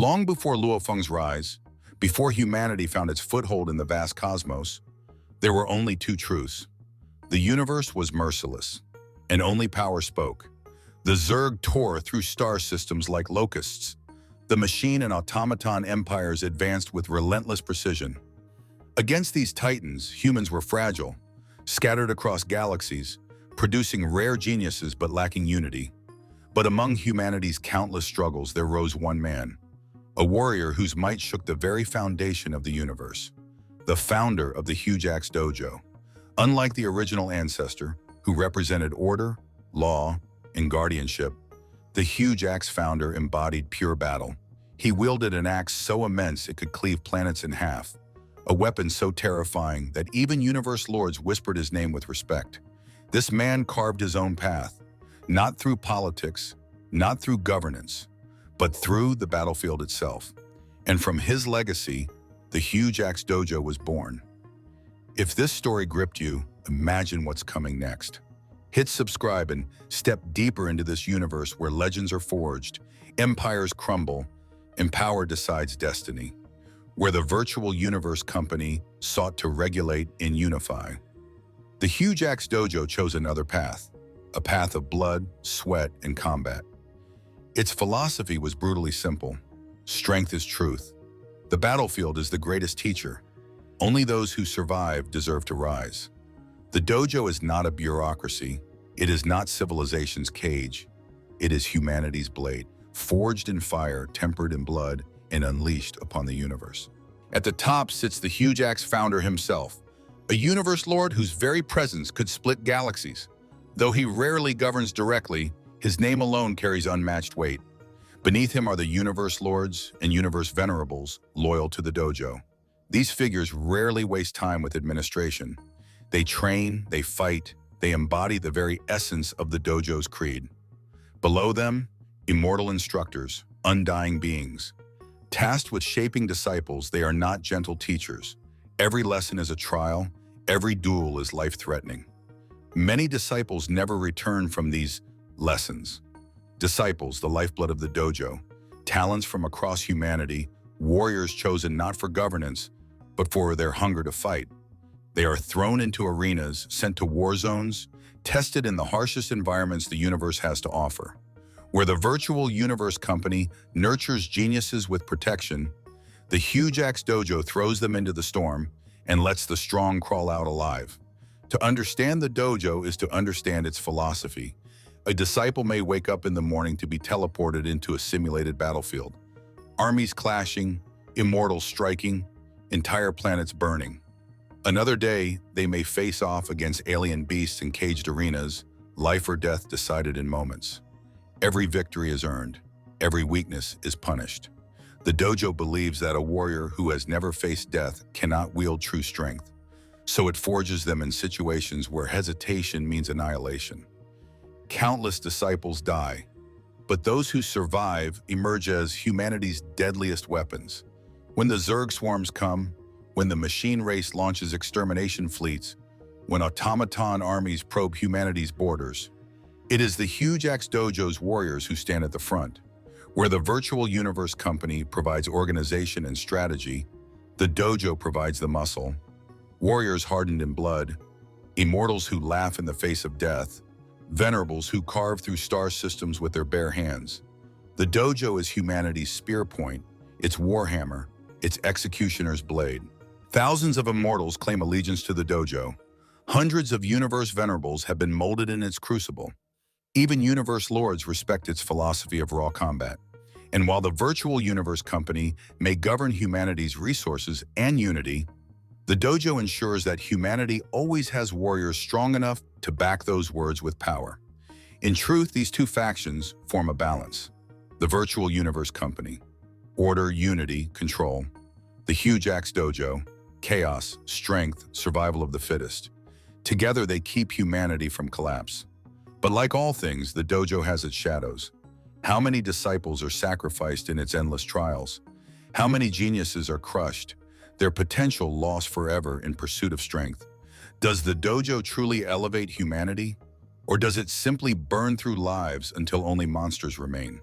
Long before Luo Feng's rise, before humanity found its foothold in the vast cosmos, there were only two truths. The universe was merciless, and only power spoke. The Zerg tore through star systems like locusts. The machine and automaton empires advanced with relentless precision. Against these titans, humans were fragile, scattered across galaxies, producing rare geniuses but lacking unity. But among humanity's countless struggles, there rose one man, a warrior whose might shook the very foundation of the universe, the founder of the Huge Axe Dojo. Unlike the original ancestor, who represented order, law, and guardianship, the Huge Axe founder embodied pure battle. He wielded an axe so immense it could cleave planets in half, a weapon so terrifying that even universe lords whispered his name with respect. This man carved his own path, not through politics, not through governance, but through the battlefield itself. And from his legacy, the Huge Axe Dojo was born. If this story gripped you, imagine what's coming next. Hit subscribe and step deeper into this universe where legends are forged, empires crumble, and power decides destiny. Where the virtual universe company sought to regulate and unify. The Huge Axe Dojo chose another path, a path of blood, sweat, and combat. Its philosophy was brutally simple. Strength is truth. The battlefield is the greatest teacher. Only those who survive deserve to rise. The dojo is not a bureaucracy. It is not civilization's cage. It is humanity's blade, forged in fire, tempered in blood, and unleashed upon the universe. At the top sits the Huge Axe founder himself, a universe lord whose very presence could split galaxies. Though he rarely governs directly, his name alone carries unmatched weight. Beneath him are the universe lords and universe venerables loyal to the dojo. These figures rarely waste time with administration. They train, they fight, they embody the very essence of the dojo's creed. Below them, immortal instructors, undying beings. Tasked with shaping disciples, they are not gentle teachers. Every lesson is a trial, every duel is life-threatening. Many disciples never return from these lessons. Disciples, the lifeblood of the dojo, talents from across humanity, warriors chosen not for governance, but for their hunger to fight. They are thrown into arenas, sent to war zones, tested in the harshest environments the universe has to offer. Where the virtual universe company nurtures geniuses with protection, the Huge Axe Dojo throws them into the storm and lets the strong crawl out alive. To understand the dojo is to understand its philosophy. A disciple may wake up in the morning to be teleported into a simulated battlefield. Armies clashing, immortals striking, entire planets burning. Another day, they may face off against alien beasts in caged arenas, life or death decided in moments. Every victory is earned, every weakness is punished. The dojo believes that a warrior who has never faced death cannot wield true strength, so it forges them in situations where hesitation means annihilation. Countless disciples die, but those who survive emerge as humanity's deadliest weapons. When the Zerg swarms come, when the machine race launches extermination fleets, when automaton armies probe humanity's borders, it is the Huge Axe Dojo's warriors who stand at the front. Where the virtual universe company provides organization and strategy, the dojo provides the muscle. Warriors hardened in blood, immortals who laugh in the face of death, venerables who carve through star systems with their bare hands. The dojo is humanity's spear point, its warhammer, its executioner's blade. Thousands of immortals claim allegiance to the dojo. Hundreds of universe venerables have been molded in its crucible. Even universe lords respect its philosophy of raw combat. And while the virtual universe company may govern humanity's resources and unity, the dojo ensures that humanity always has warriors strong enough to back those words with power. In truth, these two factions form a balance. The virtual universe company, order, unity, control. The Huge Axe Dojo, chaos, strength, survival of the fittest. Together they keep humanity from collapse. But like all things, the dojo has its shadows. How many disciples are sacrificed in its endless trials? How many geniuses are crushed, their potential lost forever in pursuit of strength? Does the dojo truly elevate humanity? Or does it simply burn through lives until only monsters remain?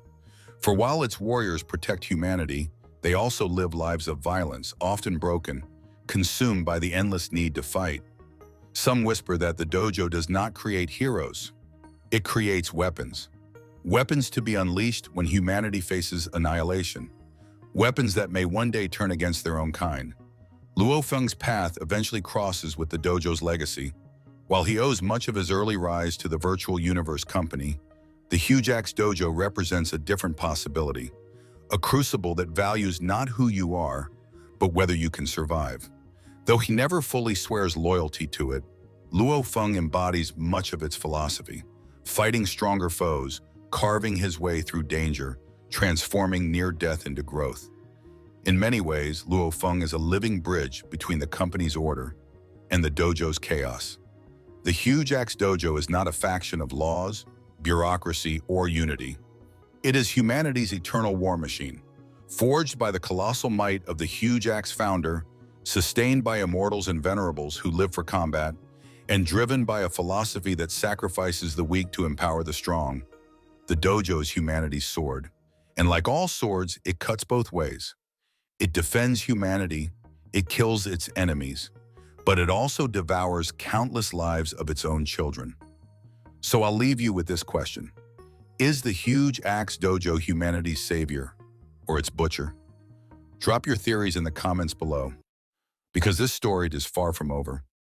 For while its warriors protect humanity, they also live lives of violence, often broken, consumed by the endless need to fight. Some whisper that the dojo does not create heroes. It creates weapons. Weapons to be unleashed when humanity faces annihilation. Weapons that may one day turn against their own kind. Luo Feng's path eventually crosses with the dojo's legacy. While he owes much of his early rise to the virtual universe company, the Huge Axe Dojo represents a different possibility. A crucible that values not who you are, but whether you can survive. Though he never fully swears loyalty to it, Luo Feng embodies much of its philosophy, fighting stronger foes, carving his way through danger, transforming near death into growth. In many ways, Luo Feng is a living bridge between the company's order and the dojo's chaos. The Huge Axe Dojo is not a faction of laws, bureaucracy, or unity. It is humanity's eternal war machine, forged by the colossal might of the Huge Axe founder, sustained by immortals and venerables who live for combat, and driven by a philosophy that sacrifices the weak to empower the strong. The dojo is humanity's sword, and like all swords, it cuts both ways. It defends humanity, it kills its enemies, but it also devours countless lives of its own children. So I'll leave you with this question. Is the Huge Axe Dojo humanity's savior, or its butcher? Drop your theories in the comments below, because this story is far from over.